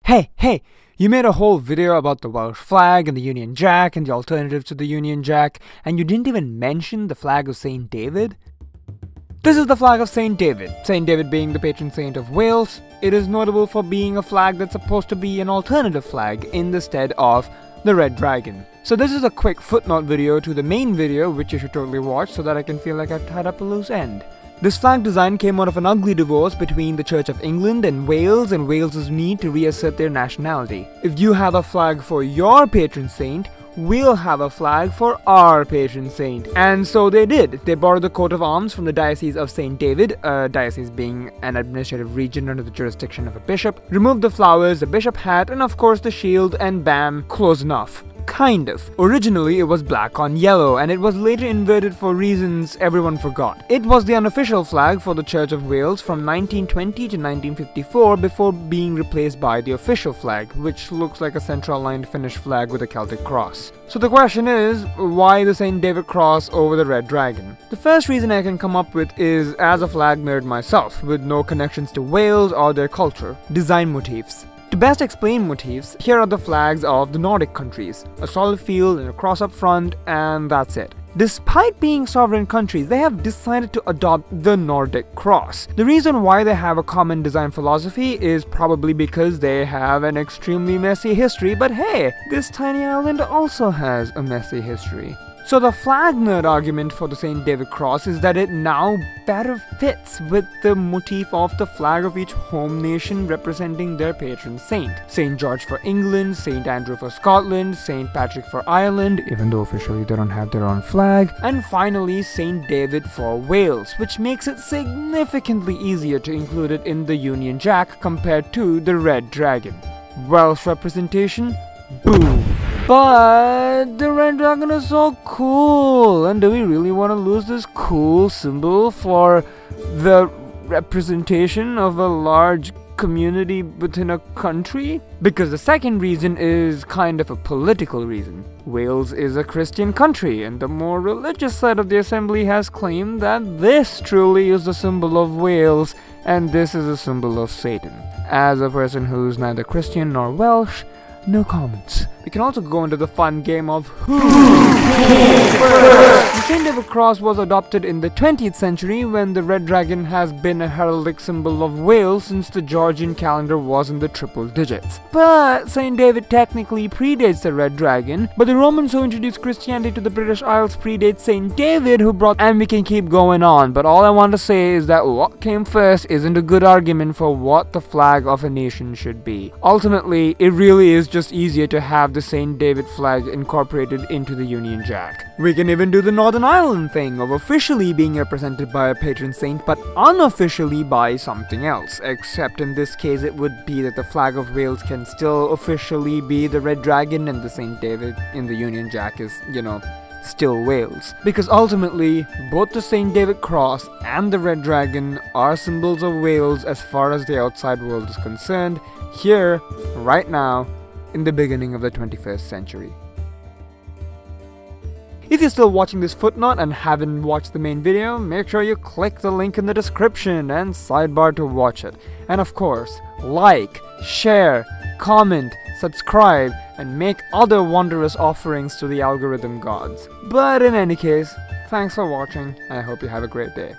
Hey, you made a whole video about the Welsh flag and the Union Jack and the alternatives to the Union Jack, and you didn't even mention the flag of St. David? This is the flag of St. David. St. David being the patron saint of Wales, it is notable for being a flag that's supposed to be an alternative flag in the stead of the Red Dragon. So this is a quick footnote video to the main video, which you should totally watch so that I can feel like I've tied up a loose end. This flag design came out of an ugly divorce between the Church of England and Wales's need to reassert their nationality. If you have a flag for your patron saint, we'll have a flag for our patron saint. And so they did. They borrowed the coat of arms from the Diocese of St. David, diocese being an administrative region under the jurisdiction of a bishop, removed the flowers, the bishop hat, and of course the shield, and bam, close enough. Kind of. Originally, it was black on yellow, and it was later inverted for reasons everyone forgot. It was the unofficial flag for the Church of Wales from 1920 to 1954 before being replaced by the official flag, which looks like a central-aligned Finnish flag with a Celtic cross. So the question is, why the St. David cross over the Red Dragon? The first reason I can come up with is as a flag nerd myself, with no connections to Wales or their culture. Design motifs. To best explain motifs, here are the flags of the Nordic countries. A solid field and a cross up front, and that's it. Despite being sovereign countries, they have decided to adopt the Nordic cross. The reason why they have a common design philosophy is probably because they have an extremely messy history, but hey, this tiny island also has a messy history. So the flag nerd argument for the St. David cross is that it now better fits with the motif of the flag of each home nation representing their patron saint. St. George for England, St. Andrew for Scotland, St. Patrick for Ireland, even though officially they don't have their own flag, and finally St. David for Wales, which makes it significantly easier to include it in the Union Jack compared to the Red Dragon. Welsh representation? Boom! But the Red Dragon is so cool, and do we really want to lose this cool symbol for the representation of a large community within a country? Because the second reason is kind of a political reason. Wales is a Christian country, and the more religious side of the assembly has claimed that this truly is the symbol of Wales, and this is a symbol of Satan. As a person who's neither Christian nor Welsh, no comments. We can also go into the fun game of who came first. The St. David cross was adopted in the 20th century when the Red Dragon has been a heraldic symbol of Wales since the Georgian calendar was in the triple digits. But St. David technically predates the Red Dragon, but the Romans who introduced Christianity to the British Isles predate St. David who brought, and we can keep going on, but all I want to say is that what came first isn't a good argument for what the flag of a nation should be. Ultimately, it really is just easier to have the St. David flag incorporated into the Union Jack. We can even do the Northern Ireland thing of officially being represented by a patron saint but unofficially by something else, except in this case it would be that the flag of Wales can still officially be the Red Dragon and the St. David in the Union Jack is, still Wales. Because ultimately, both the St. David cross and the Red Dragon are symbols of Wales as far as the outside world is concerned, here, right now, in the beginning of the 21st century. If you're still watching this footnote and haven't watched the main video, make sure you click the link in the description and sidebar to watch it. And of course, like, share, comment, subscribe, and make other wondrous offerings to the algorithm gods. But in any case, thanks for watching, and I hope you have a great day.